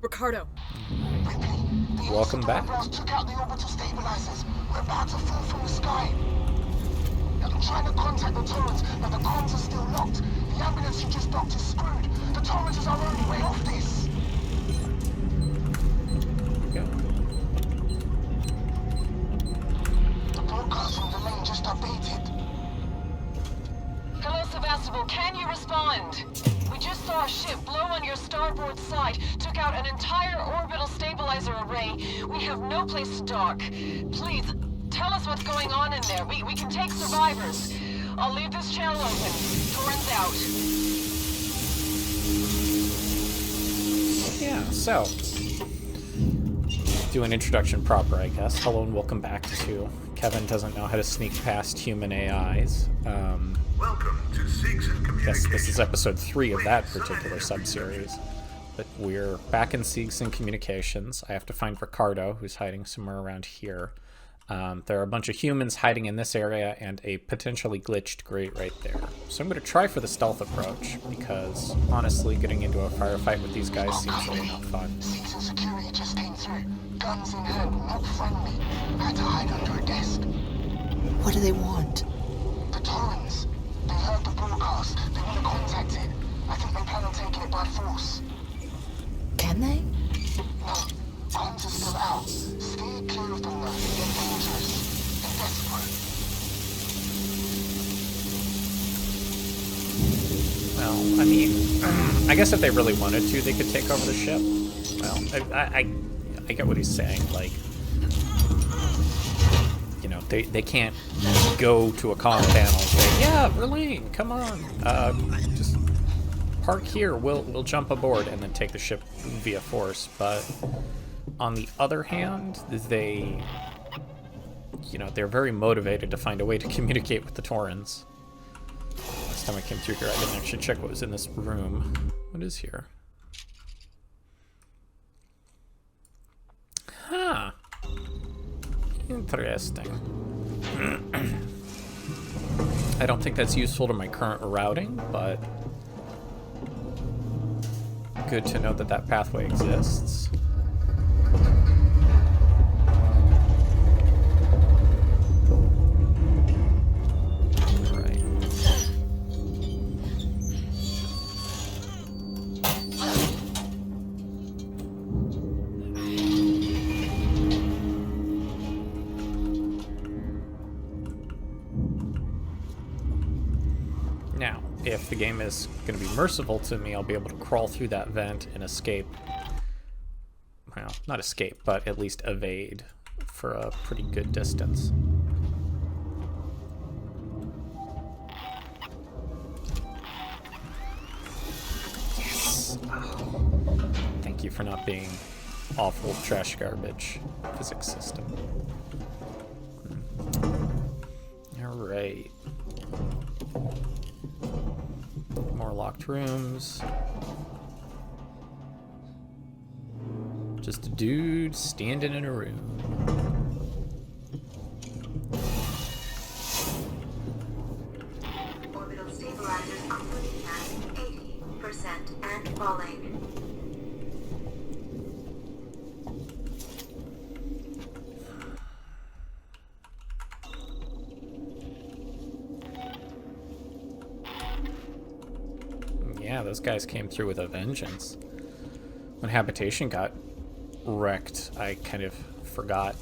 Ricardo. Welcome back. Took out the orbital stabilizers. We're about to fall from the sky. I'm trying to contact the Torrens, but the comms are still locked. The ambulance you just docked is screwed. The Torrens is our only way off this. Go. The broadcast from the lane just updated. Hello, Sevastopol. Can you respond? We just saw a ship blow on your starboard side, took out an entire orbital stabilizer array. We have no place to dock. Please, tell us what's going on in there. We can take survivors. I'll leave this channel open. Torrens out. Yeah, so do an introduction proper, I guess. Hello and welcome back to Kevin Doesn't Know How to Sneak Past Human AIs. Welcome to Sigs and I guess Communications. this is episode 3 of that particular subseries. But we're back in Sigs and Communications. I have to find Ricardo, who's hiding somewhere around here. There are a bunch of humans hiding in this area and a potentially glitched grate right there. So I'm going to try for the stealth approach, because honestly, getting into a firefight with these guys seems really not fun. Seats and security just came through. Guns in hand, not friendly. I had to hide under a desk. What do they want? The Torrens. They heard the broadcast. They want to contact it. I think they plan on taking it by force. Can they? No, comms are still out. Steer clear of them though. They're dangerous. They're desperate. Well, I mean, I guess if they really wanted to, they could take over the ship. Well, I get what he's saying. Like, you know, they can't go to a comm panel and say, "Yeah, Verlaine, come on, just park here. We'll jump aboard and then take the ship via force." But on the other hand, they, you know, they're very motivated to find a way to communicate with the Torrens. Last time I came through here, I didn't actually check what was in this room. What is here? Huh. Interesting. I don't think that's useful to my current routing, but good to know that that pathway exists. Right. Now, if the game is going to be merciful to me, I'll be able to crawl through that vent and escape. Well, not escape, but at least evade for a pretty good distance. Yes! Oh. Thank you for not being awful trash garbage physics system. Alright. More locked rooms. Just a dude standing in a room. Orbital stabilizers operating at 80% and falling. Yeah, those guys came through with a vengeance. When Habitation got wrecked, I kind of forgot.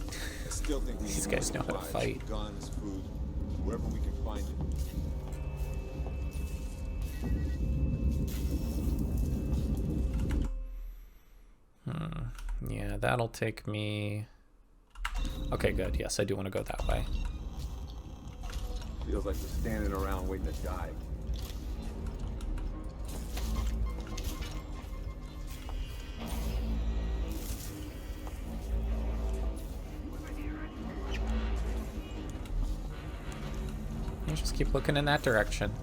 I still think we These need guys more know how to supplies, fight. Guns, food, wherever we can find it. Yeah, that'll take me... Okay, good. Yes, I do want to go that way. Feels like we're standing around waiting to die. You just keep looking in that direction.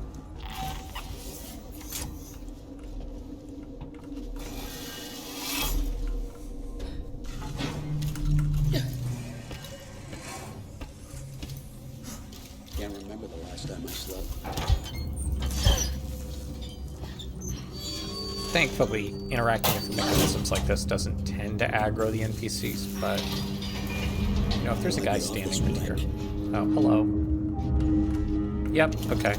Can't remember the last time I slept. Thankfully, interacting with mechanisms like this doesn't tend to aggro the NPCs, but, you know, if there's a guy standing right here. Oh, hello. Yep, okay.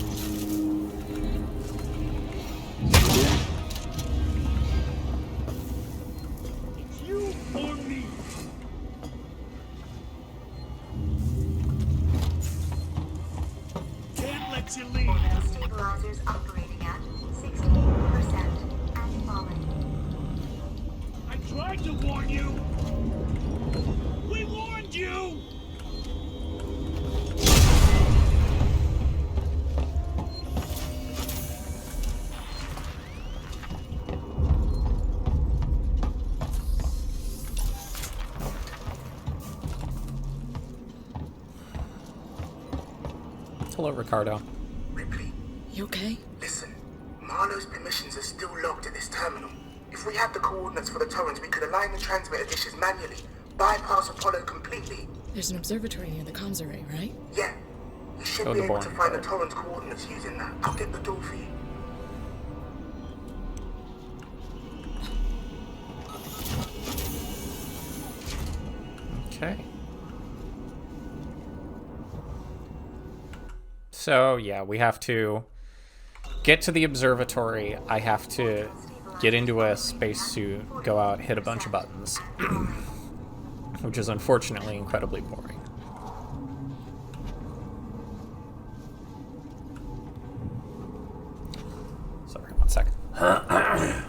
You or me? Can't let you leave. Orbital stabilizers operating at 60% and falling. I tried to warn you. We warned you. Hello, Ricardo. Ripley, You okay? listen. Marlowe's permissions are still logged at this terminal. If we had the coordinates for the torrents, we could align the transmitter dishes manually, bypass Apollo completely. There's an observatory near the comms array, right? Yeah, you should Go be to able Born to find the Card. torrent's coordinates using that. I'll get the door for you. Okay. So, yeah, we have to get to the observatory. I have to get into a spacesuit, go out, hit a bunch of buttons, which is unfortunately incredibly boring. Sorry, one second. Ugh,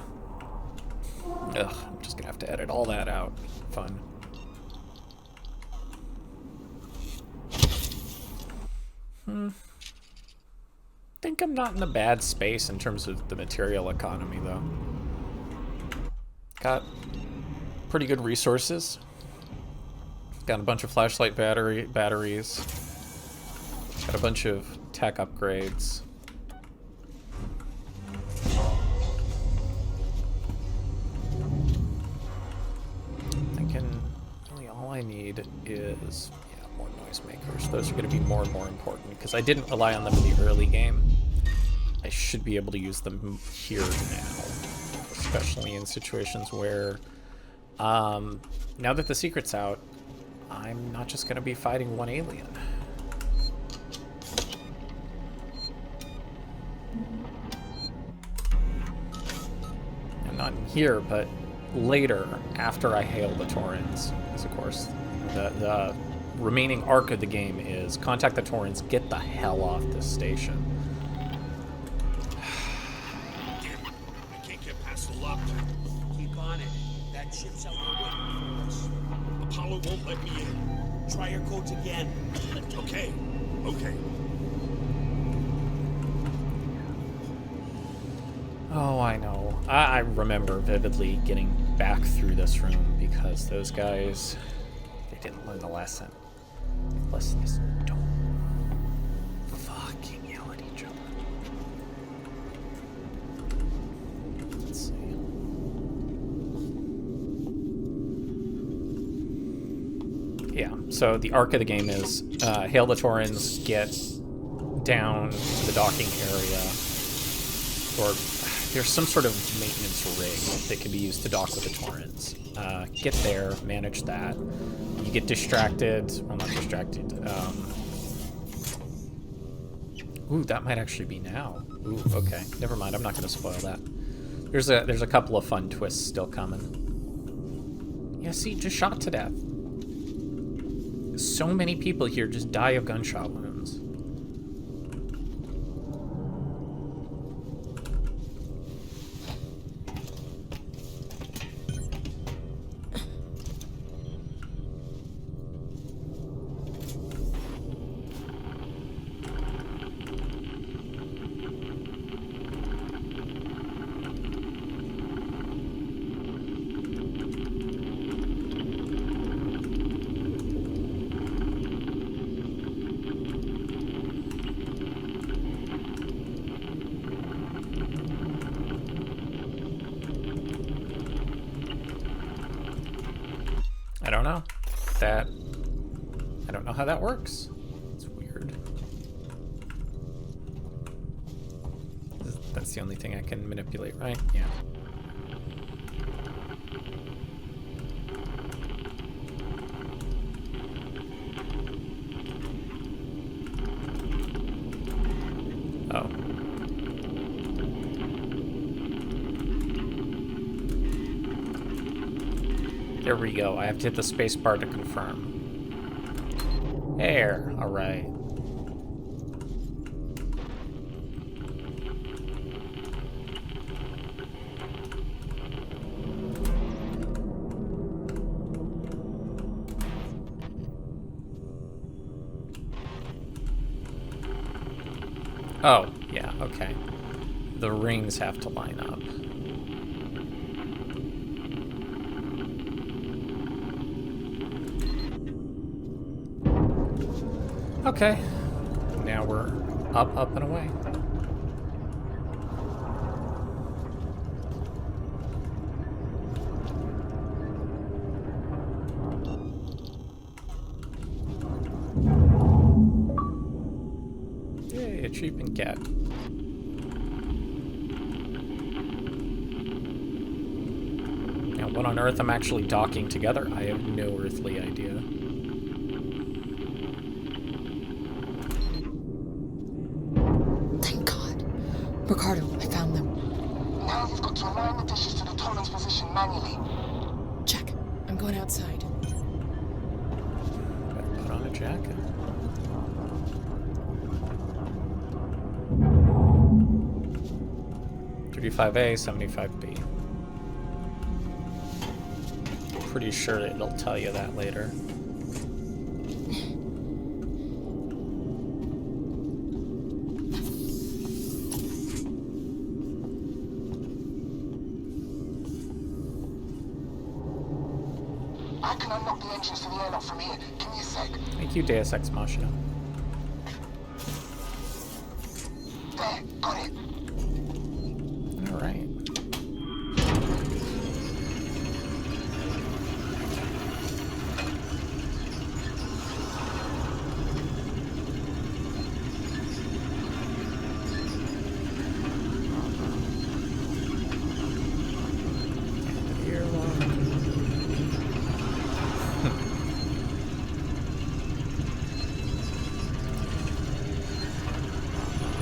I'm just gonna have to edit all that out. Fun. Think I'm not in a bad space in terms of the material economy, though. Got pretty good resources. Got a bunch of flashlight batteries. Got a bunch of tech upgrades. Thinking really all I need is more noisemakers. Those are going to be more and more important because I didn't rely on them in the early game. I should be able to use them here now, especially in situations where, now that the secret's out, I'm not just going to be fighting one alien. And not in here, but later, after I hail the Torrens, because of course, the remaining arc of the game is contact the Torrens, get the hell off this station. I can't get past the lock. Keep on it. That ship's out there waiting for us. Apollo won't let me in. Try your codes again. Okay. Okay. Oh, I know. I remember vividly getting back through this room because those guys, they didn't learn the lesson. The lesson is don't fucking yell at each other. Let's see. Yeah, so the arc of the game is hail the Torrens, get down to the docking area, or there's some sort of maintenance rig that can be used to dock with the Torrens. Get there, manage that. You get distracted. Well, not distracted. Ooh, that might actually be now. Ooh, okay. Never mind. I'm not going to spoil that. There's a couple of fun twists still coming. Yeah, see, just shot to death. So many people here just die of gunshot wounds. I don't know. I don't know how that works. It's weird. That's the only thing I can manipulate, right? Yeah. Oh. There we go. I have to hit the space bar to confirm. There. All right. Oh, yeah, okay. The rings have to line up. Okay. Now we're up, up, and away. Yay, achievement get. Now, what on earth I'm actually docking together? I have no earthly idea. Thank God. Ricardo, I found them. Now you've got to align the dishes to the tolerance position manually. Check. I'm going outside. Better put on a jacket. $35A, $75B. Pretty sure it'll tell you that later. I can unlock the entrance to the airlock from here. Give me a sec. Thank you, Deus Ex Machina. There, got it. Alright.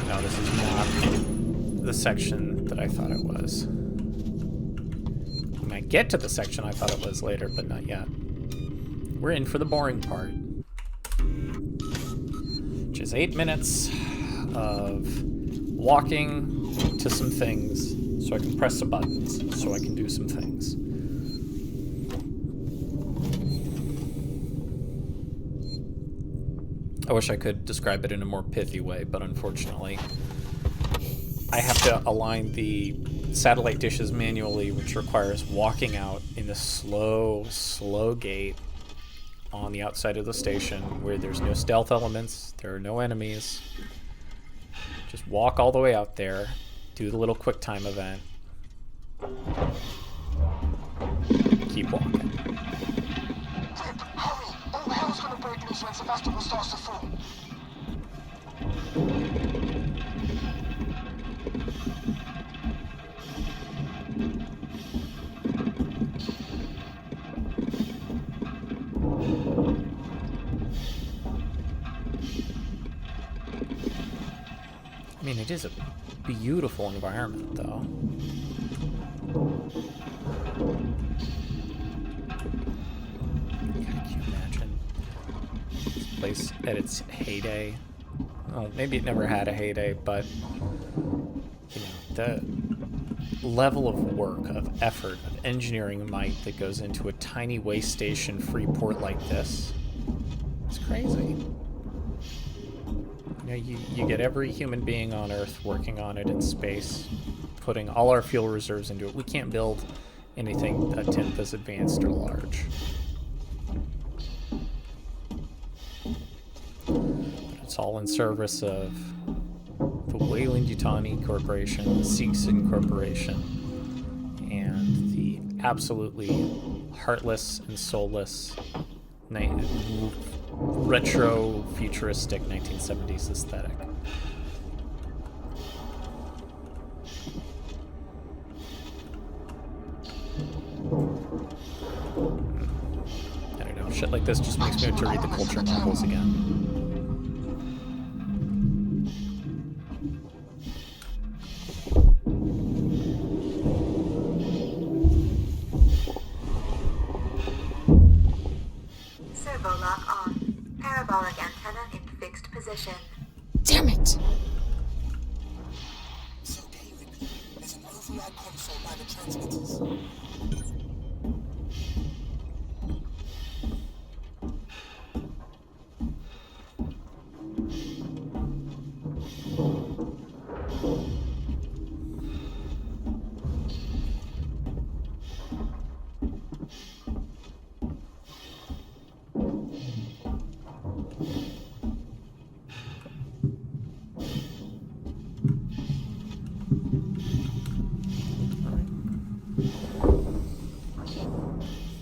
No, this is not the section that I thought it was. We might get to the section I thought it was later, but not yet. We're in for the boring part. Which is 8 minutes of walking to some things so I can press some buttons, so I can do some things. I wish I could describe it in a more pithy way, but unfortunately, I have to align the satellite dishes manually, which requires walking out in a slow, slow gait on the outside of the station where there's no stealth elements, there are no enemies. Just walk all the way out there, do the little quick time event, keep walking. Rip, hurry! All hell's gonna break loose when Sevastopol starts to fall. I mean, it is a beautiful environment, though. God, can you imagine this place at its heyday? Well, maybe it never had a heyday, but you know, the level of work, of effort, of engineering might that goes into a tiny way station free port like this, it's crazy. You know, you get every human being on Earth working on it in space, putting all our fuel reserves into it. We can't build anything a tenth as advanced or large. But it's all in service of the Weyland-Yutani Corporation, the Seegson Corporation, and the absolutely heartless and soulless retro futuristic 1970s aesthetic. I don't know, shit like this just makes me want to read the culture novels again. fixed position. Damn it! It's okay, Ripley. There's an override console by the transmitters.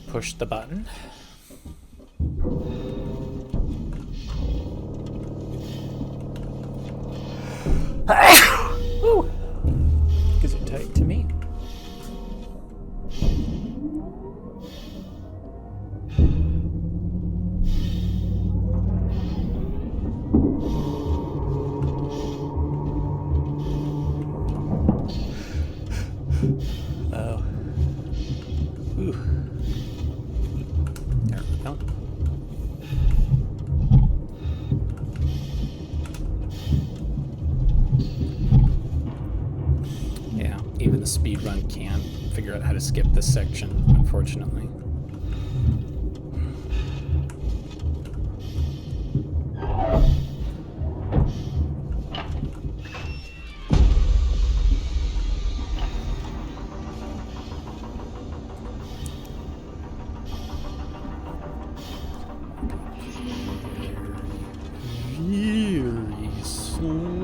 Push the button. Woo! Gives it tight to me. Oh. Ooh. There we go. Yeah, even the speedrun can't figure out how to skip this section, unfortunately. Very slowly.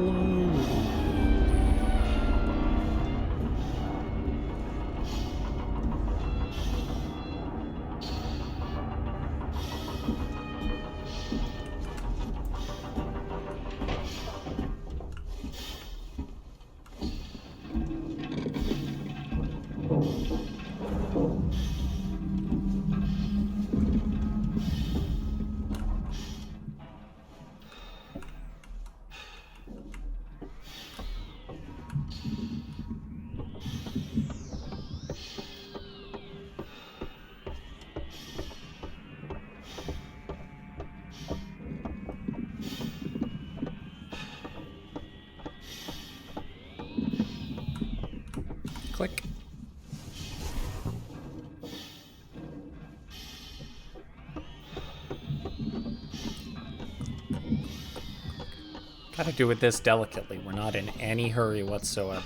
Click. Gotta do it this delicately. We're not in any hurry whatsoever.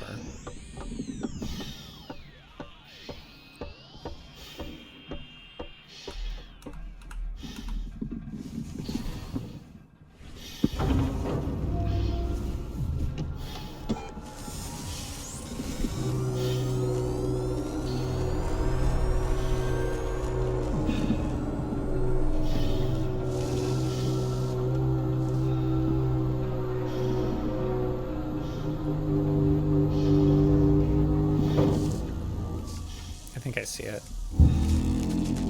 I think I see it.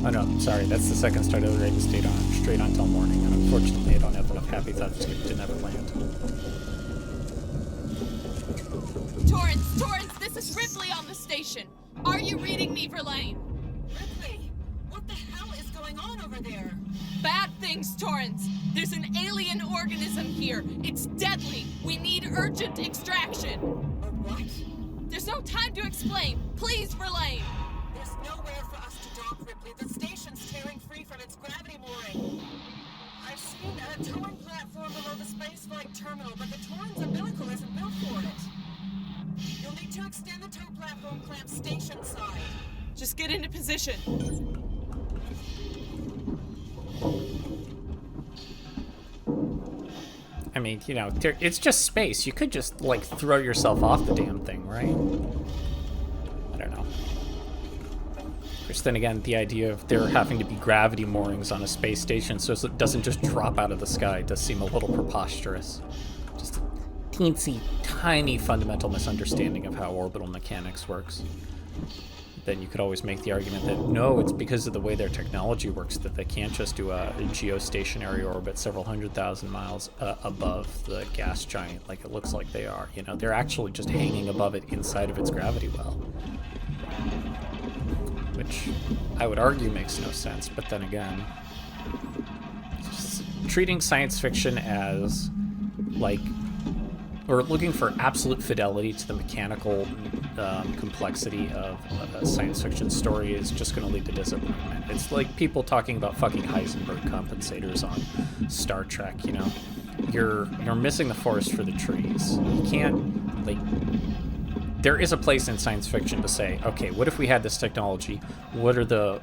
Oh no, sorry, that's the second start of the raid straight on till morning, and unfortunately I don't have enough happy thoughts to get to Neverland. Torrance, this is Ripley on the station. Are you reading me, Verlaine? Ripley, what the hell is going on over there? Bad things, Torrance. There's an alien organism here. It's deadly. We need urgent extraction. A what? There's no time to explain. Please, Verlaine. There's nowhere for us to dock, Ripley. The station's tearing free from its gravity mooring. I've seen a towing platform below the spaceflight terminal, but the Torrens umbilical isn't built for it. You'll need to extend the tow platform clamp station side. Just get into position. I mean, you know, it's just space. You could just, like, throw yourself off the damn thing, right? I don't know. Of course, then again, the idea of there having to be gravity moorings on a space station so it doesn't just drop out of the sky does seem a little preposterous. Just a teensy, tiny fundamental misunderstanding of how orbital mechanics works. Then you could always make the argument that no, it's because of the way their technology works that they can't just do a geostationary orbit several 100,000 miles above the gas giant like it looks like they are. You know, they're actually just hanging above it inside of its gravity well. Which I would argue makes no sense, but then again, treating science fiction as like, or looking for absolute fidelity to the mechanical complexity of a science fiction story is just going to lead to disappointment. It's like people talking about fucking Heisenberg compensators on Star Trek, you know? You're missing the forest for the trees. You can't, like, there is a place in science fiction to say, okay, what if we had this technology? What are the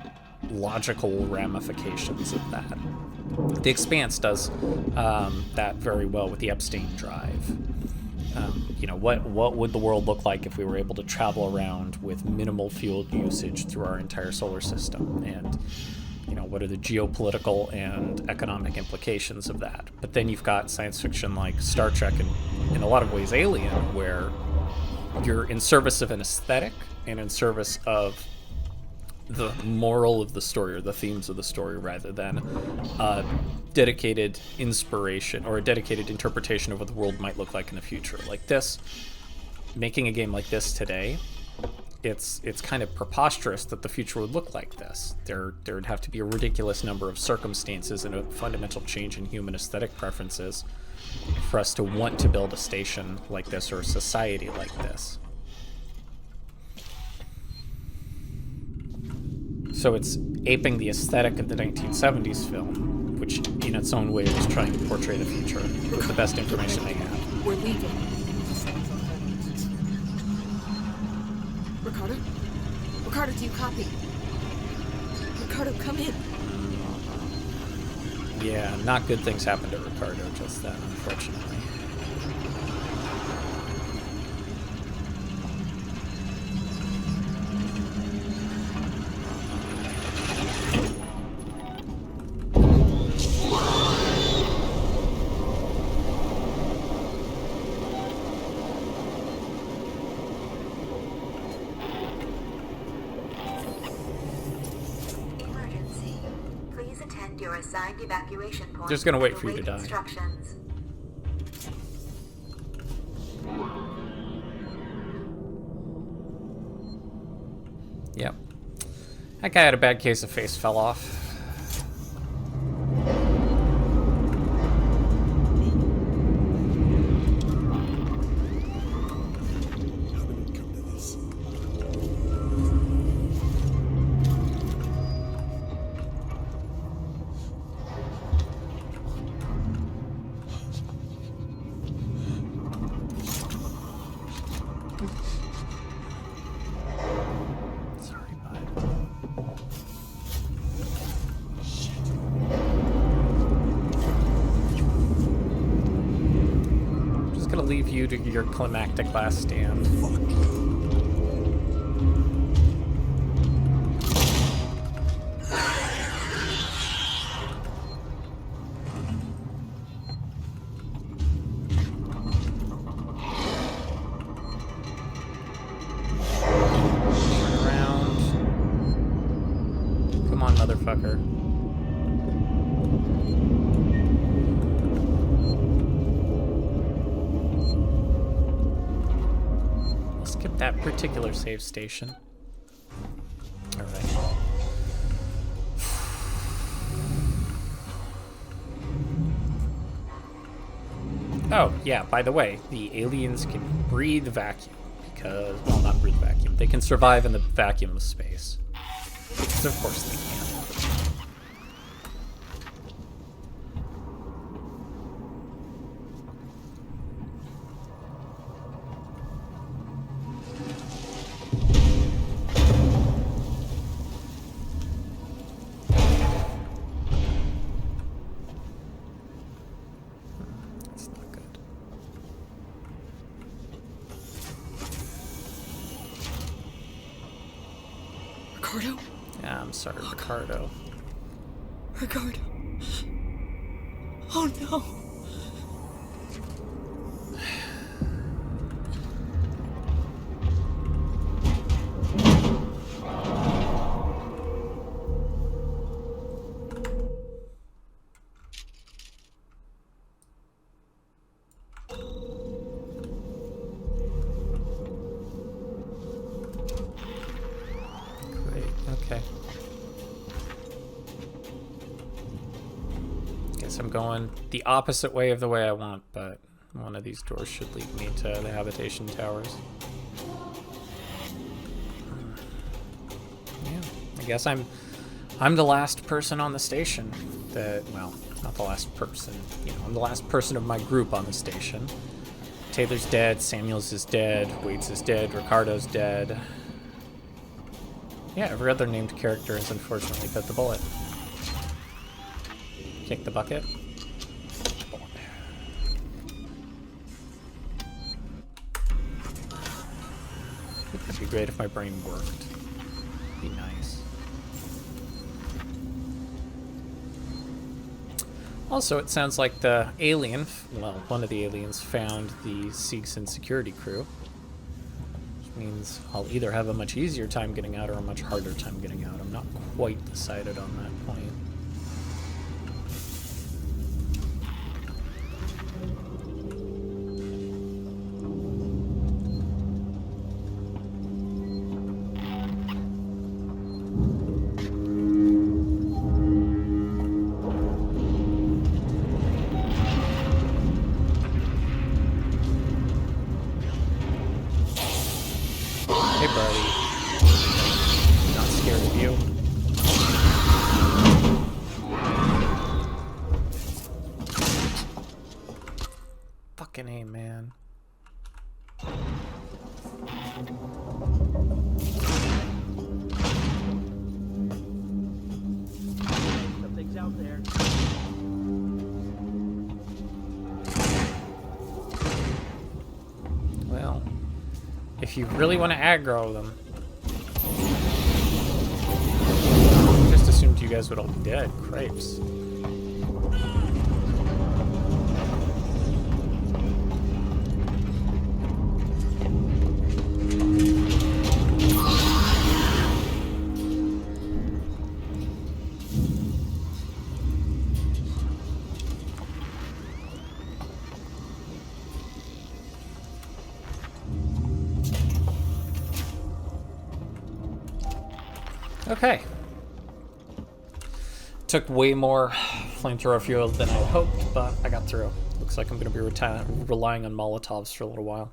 logical ramifications of that? The Expanse does that very well with the Epstein drive. You know, what would the world look like if we were able to travel around with minimal fuel usage through our entire solar system? And, you know, what are the geopolitical and economic implications of that? But then you've got science fiction like Star Trek and, in a lot of ways, Alien, where you're in service of an aesthetic and in service of the moral of the story or the themes of the story rather than a dedicated inspiration or a dedicated interpretation of what the world might look like in the future. Like this, making a game like this today, it's kind of preposterous that the future would look like this. There'd have to be a ridiculous number of circumstances and a fundamental change in human aesthetic preferences for us to want to build a station like this or a society like this. So it's aping the aesthetic of the 1970s film, which in its own way was trying to portray the future with the best information they have. We're leaving. Ricardo? Ricardo, do you copy? Ricardo, come in. Yeah, not good things happened to Ricardo just then, unfortunately. Emergency. Please attend your assigned evacuation point. Just gonna wait and for you to await die. Instructions. Yep. That guy had a bad case of face fell off. Sorry, bud. I'm just gonna leave you to your climactic last stand. Turn around. Come on, motherfucker. We'll skip that particular save station. Alright. Oh, yeah, by the way, the aliens can breathe vacuum because, well, not breathe vacuum. They can survive in the vacuum of space. Because of course they can. That's not good. Ricardo? Yeah, I'm sorry, Ricardo. Ricardo. Oh no. Great, okay. Guess means I'm going the opposite way of the way I want, but one of these doors should lead me to the habitation towers. Yeah, I guess I'm the last person on the station that, well, not the last person, I'm the last person of my group on the station. Taylor's dead, Samuels is dead, Waits is dead, Ricardo's dead. Yeah, every other named character has unfortunately bit the bullet. Kick the bucket. It'd be great if my brain worked. It'd be nice. Also, it sounds like the alien, well, one of the aliens found the Seegson security crew. Which means I'll either have a much easier time getting out or a much harder time getting out. I'm not quite decided on that point. Hey, buddy. Not scared of you. Fucking A, man. Something's out there. Well, if you really want to aggro them, I just assumed you guys would all be dead. Cripes. Okay. Took way more flamethrower fuel than I hoped, but I got through. Looks like I'm going to be relying on Molotovs for a little while.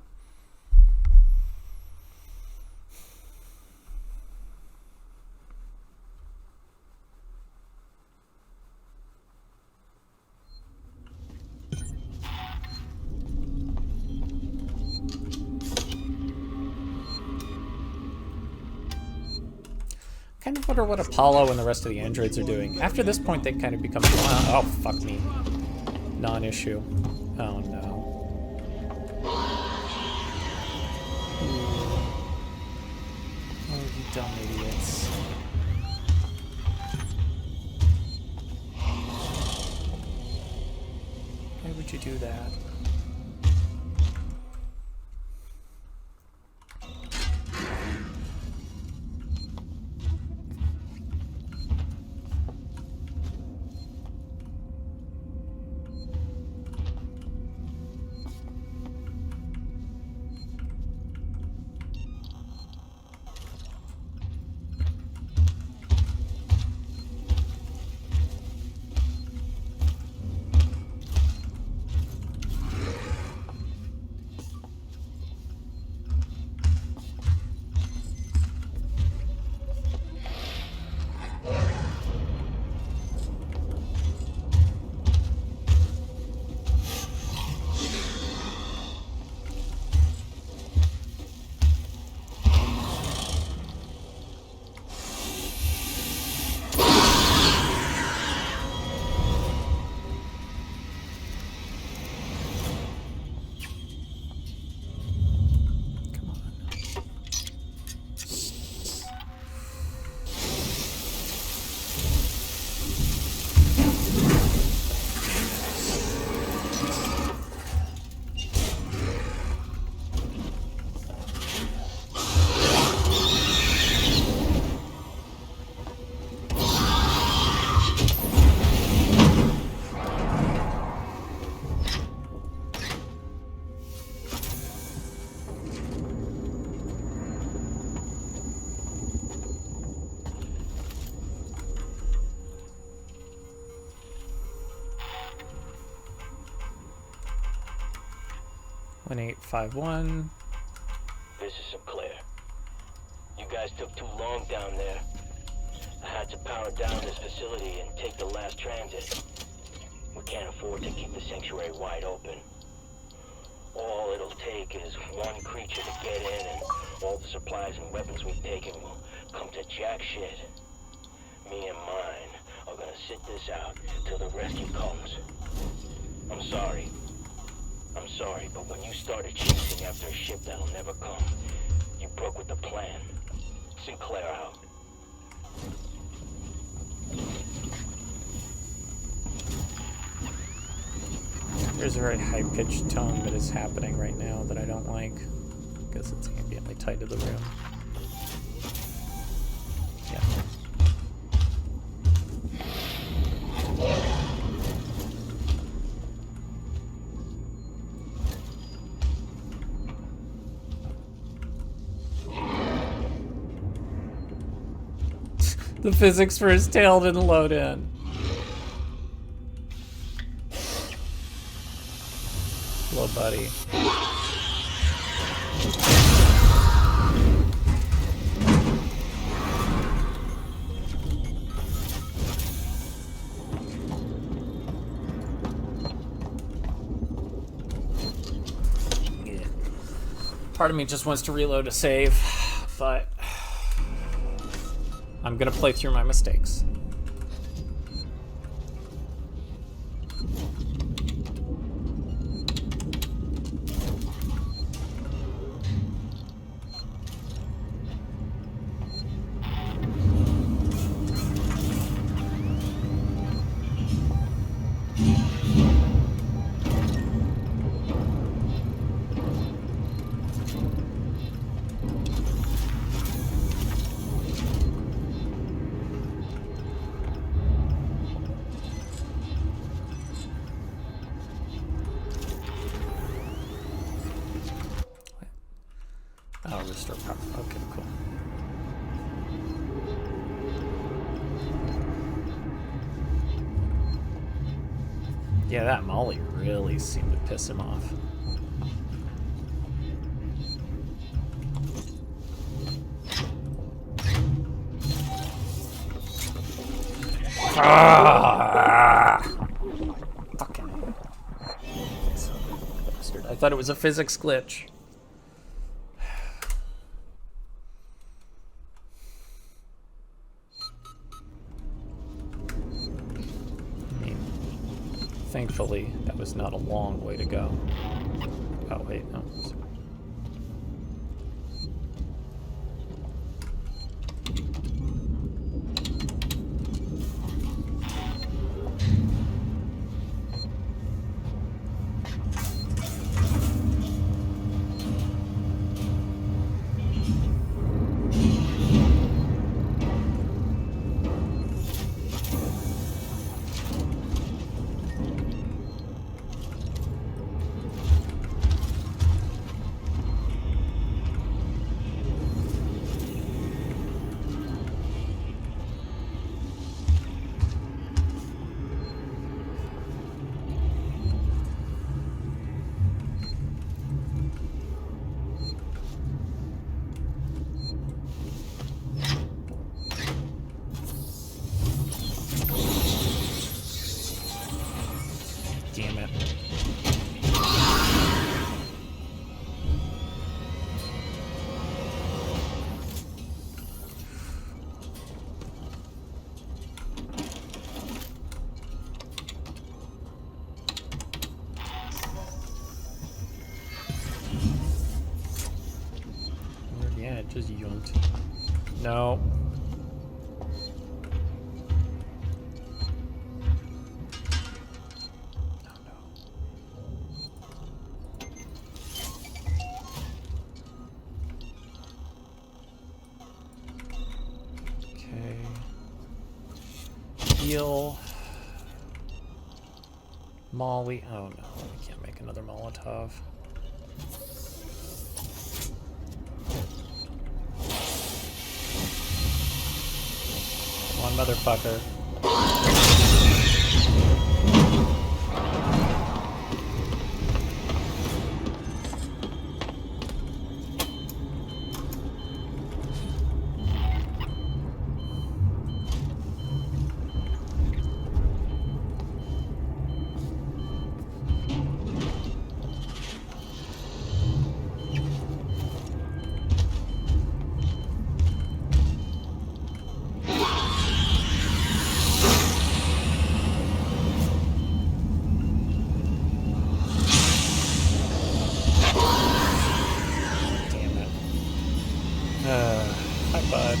Kind of wonder what Apollo and the rest of the androids are doing. After this point, they kind of become oh fuck me, non-issue. Oh no. Oh, you dumb idiots. Why would you do that? 1851. This is Sinclair. You guys took too long down there. I had to power down this facility and take the last transit. We can't afford to keep the sanctuary wide open. All it'll take is one creature to get in, and all the supplies and weapons we've taken will come to jack shit. Me and mine are gonna sit this out till the rescue comes. I'm sorry, but when you started chasing after a ship that'll never come, you broke with the plan. Sinclair out. There's a very high-pitched tone that is happening right now that I don't like, because it's ambiently tied to the room. Yeah. The physics for his tail didn't load in. Hello, buddy. Part of me just wants to reload a save, but I'm gonna play through my mistakes. Oh, restore power. Okay, cool. Yeah, that Molly really seemed to piss him off. Fucking bastard. I thought it was a physics glitch. Thankfully, that was not a long way to go. Oh, wait, no. Sorry. Damn it. Yeah, it just yoinked. No. Heal. Molly. Oh no, we can't make another Molotov. Come on, motherfucker. but...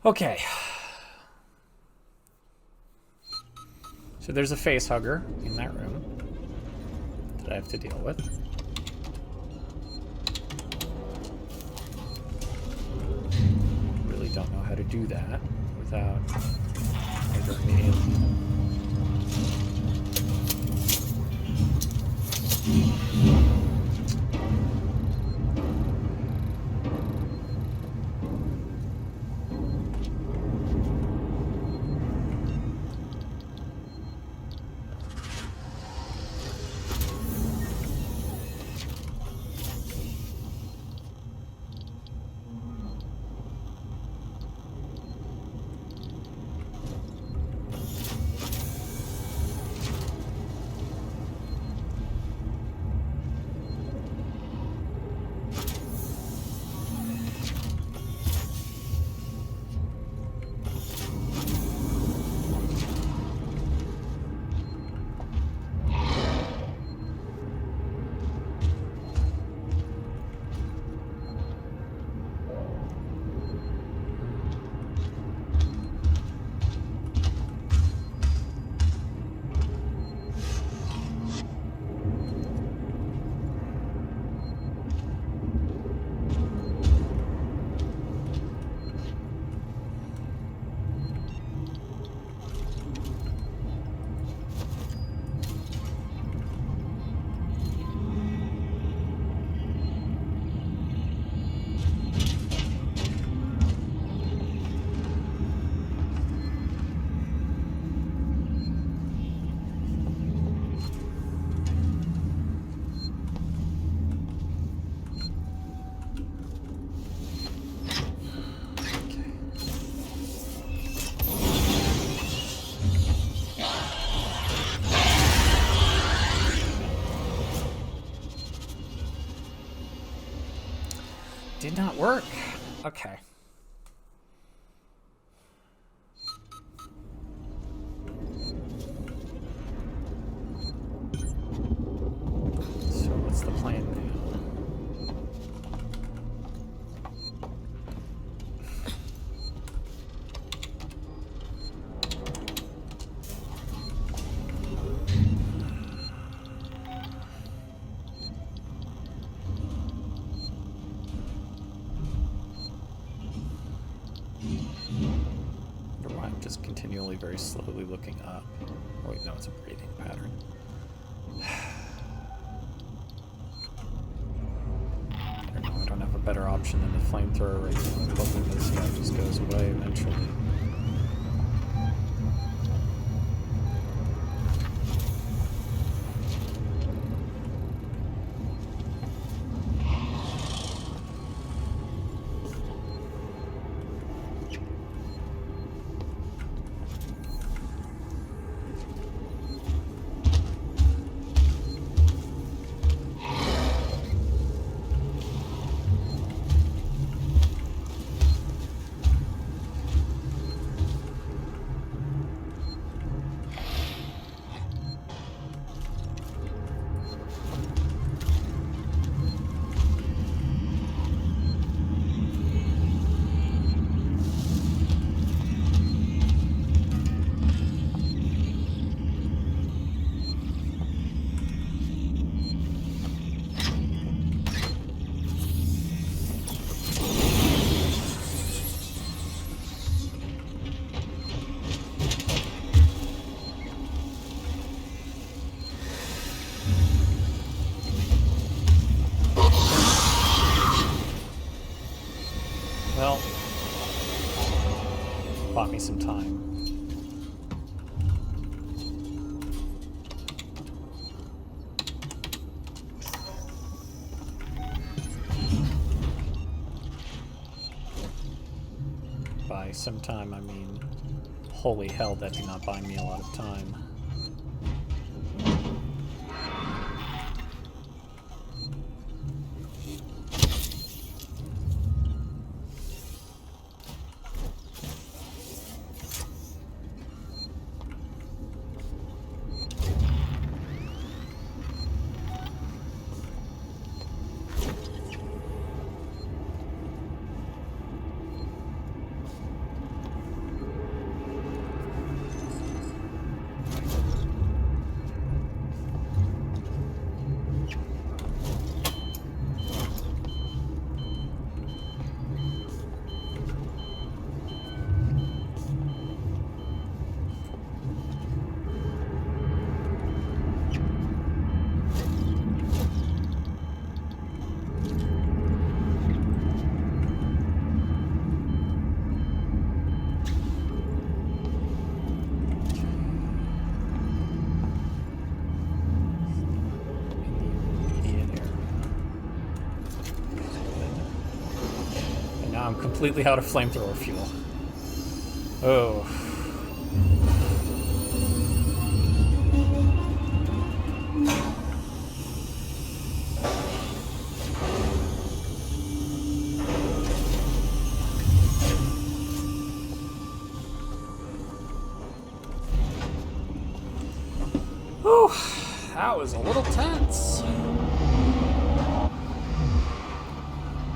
Okay. So there's a face hugger in that room that I have to deal with. Really don't know how to do that without triggering the alien. Did not work. Okay. So what's the plan now? Just continually, very slowly looking up. Oh, wait, no, it's a breathing pattern. I don't know, I don't have a better option than the flamethrower right now. I'm hoping this guy just goes away eventually. Well, bought me some time. By some time, I mean, holy hell, that did not buy me a lot of time. now I'm completely out of flamethrower fuel. Oh. Whew, that was a little tense.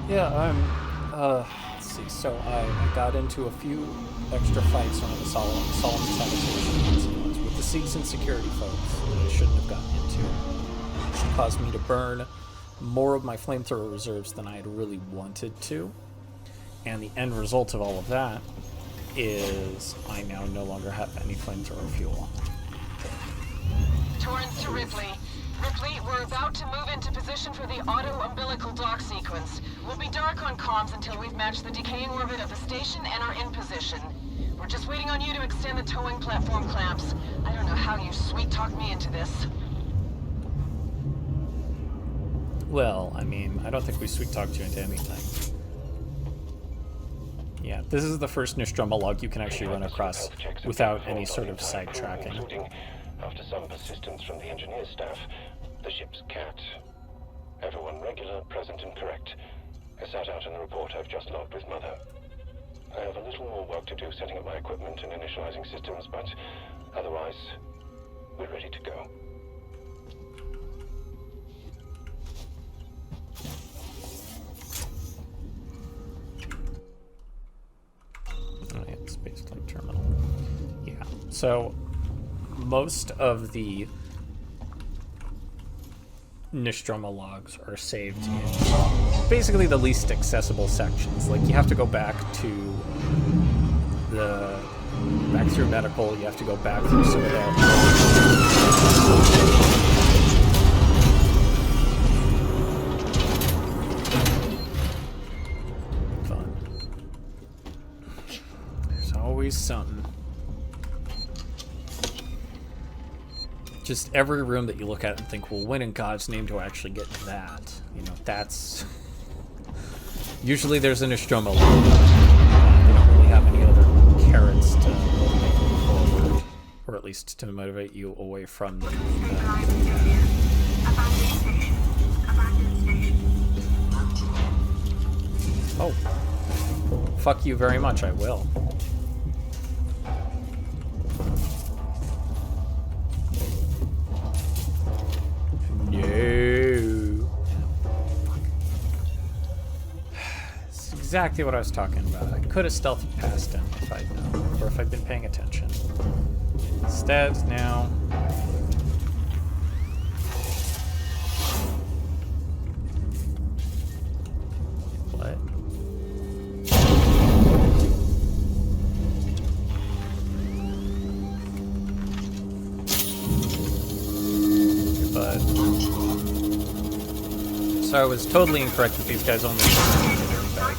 Yeah, let's see, so I got into a few extra fights around the solemn sanitation incidents with the Seeks and security folks that I shouldn't have gotten into, which caused me to burn more of my flamethrower reserves than I had really wanted to. And the end result of all of that is I now no longer have any flamethrower fuel. Torrance to Ripley. Ripley, we're about to move into position for the auto-umbilical dock sequence. We'll be dark on comms until we've matched the decaying orbit of the station and are in position. We're just waiting on you to extend the towing platform clamps. I don't know how you sweet-talked me into this. Well, I mean, I don't think we sweet-talked you into anything. Yeah, this is the first Nostromo log you can actually run across without any sort of sidetracking. After some persistence from the engineer staff, the ship's cat. Everyone regular, present, and correct. I sat out in the report I've just logged with Mother. I have a little more work to do setting up my equipment and initializing systems, but otherwise, we're ready to go. Alright, spaceflight terminal. Yeah, so most of the Nostromo logs are saved in basically the least accessible sections. Like, you have to go back through medical, you have to go back through some of that. Fun. There's always something. Just every room that you look at and think, well, when in God's name do I actually get that? You know, that's... Usually there's a Nostromo log. They don't really have any other carrots to motivate you forward. Or at least to motivate you away from the... Oh. Fuck you very much, I will. No. It's exactly what I was talking about. I could have stealthed past him if I'd known, or if I'd been paying attention. Instead, now... What? But... So I was totally incorrect that these guys only engineering bag.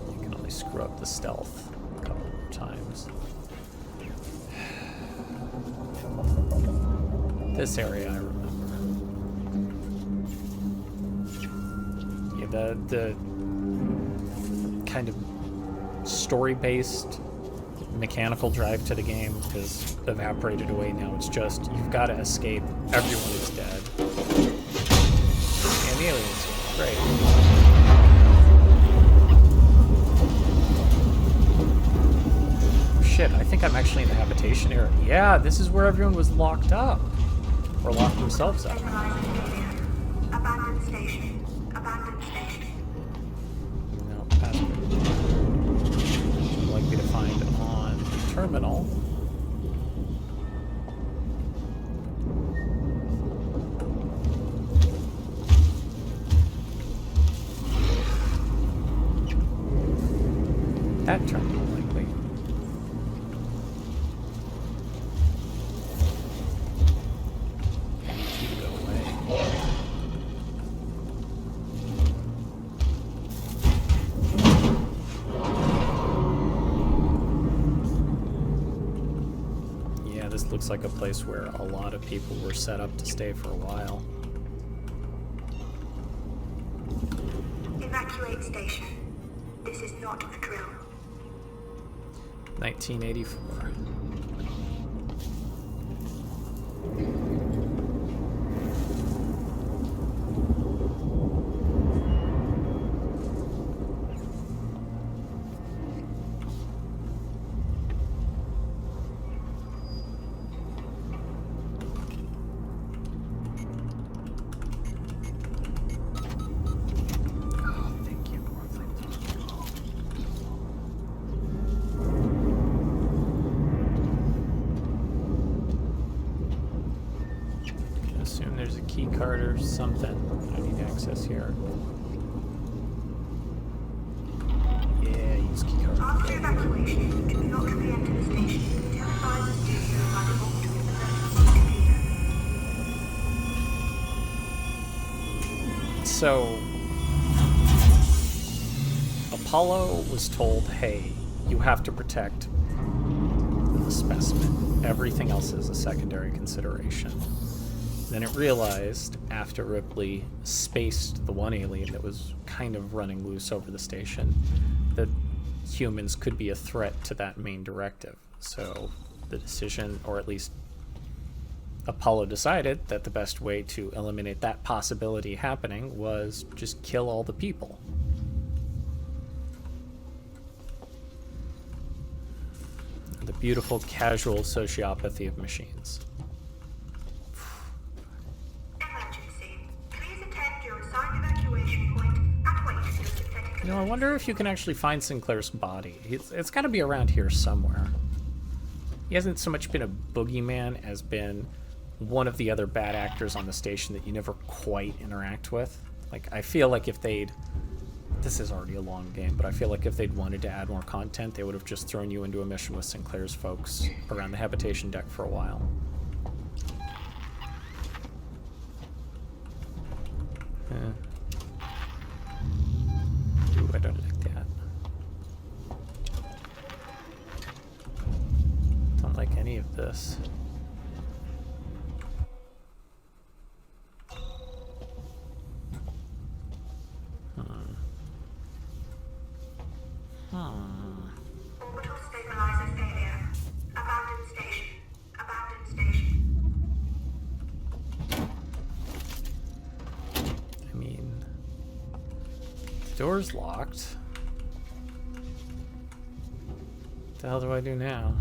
You can only screw up the stealth a couple more times. This area I remember. Yeah, the kind of story-based mechanical drive to the game has evaporated away now. It's just, you've got to escape, everyone is dead. And the aliens, great. Shit, I think I'm actually in the habitation area. Yeah, this is where everyone was locked up. Or locked themselves up. Abandoned station. Abandoned station. No, password. Likely to find on the terminal. That terminal, likely. I need you to go away. this looks like a place where a lot of people were set up to stay for a while. Evacuate station. This is not a drill. 1984. Or something I need access here. Yeah, use keycard. After evacuation, do not re-enter the station until advisors do so by the vault of the computer. So Apollo was told, hey, you have to protect the specimen. Everything else is a secondary consideration. Then it realized, after Ripley spaced the one alien that was kind of running loose over the station, that humans could be a threat to that main directive. So the decision, or at least Apollo decided, that the best way to eliminate that possibility happening was just kill all the people. The beautiful casual sociopathy of machines. You know, I wonder if you can actually find Sinclair's body. It's got to be around here somewhere. He hasn't so much been a boogeyman as been one of the other bad actors on the station that you never quite interact with. Like, I feel like if they'd... This is already a long game, but I feel like if they'd wanted to add more content, they would have just thrown you into a mission with Sinclair's folks around the habitation deck for a while. Ooh, I don't like that. Don't like any of this. Orbital stabilizer failure. Abandoned station. Abandoned station. I mean, the door's locked. What the hell do I do now?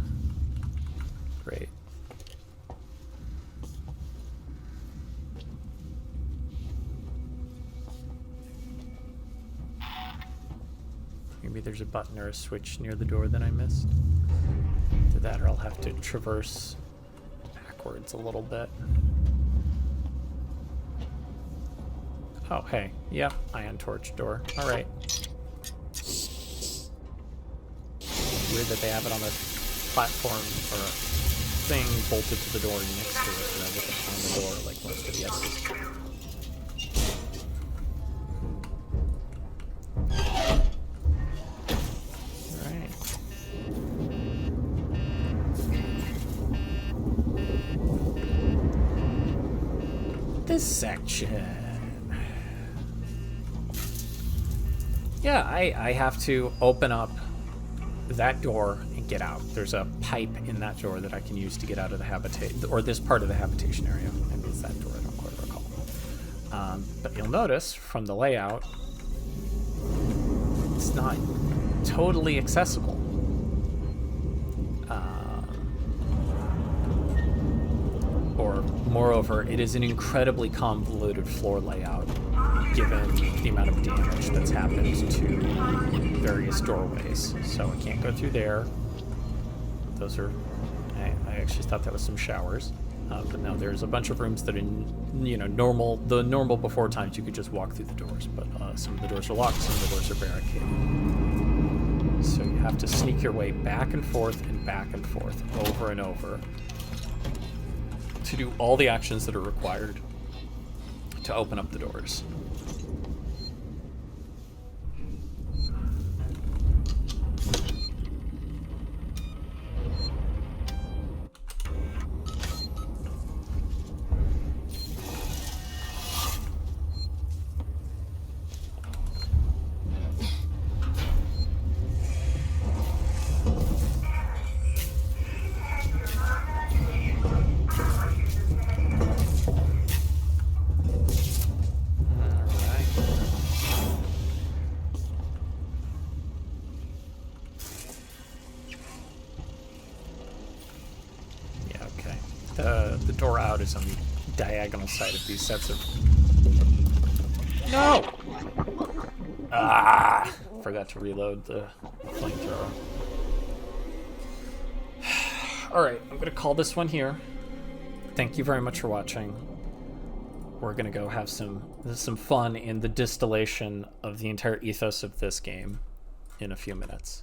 Great. Maybe there's a button or a switch near the door that I missed. To that, or I'll have to traverse backwards a little bit. Oh, hey. Yep, ion torch door. Alright. Weird that they have it on the platform or a thing bolted to the door next to it rather than on the door like most of the others. This section. Yeah, I have to open up that door and get out. There's a pipe in that door that I can use to get out of the habitation, or this part of the habitation area. Maybe it's that door, I don't quite recall. But you'll notice from the layout, it's not totally accessible. Or, moreover, it is an incredibly convoluted floor layout, given the amount of damage that's happened to various doorways. So I can't go through there. Those are... I actually thought that was some showers. But no, there's a bunch of rooms that are, you know, normal. The normal before times you could just walk through the doors, but some of the doors are locked, some of the doors are barricaded. So you have to sneak your way back and forth over and over to do all the actions that are required to open up the doors. The door out is on the diagonal side of these sets of... No! Ah! Forgot to reload the flamethrower. Alright, I'm going to call this one here. Thank you very much for watching. We're going to go have some fun in the distillation of the entire ethos of this game in a few minutes.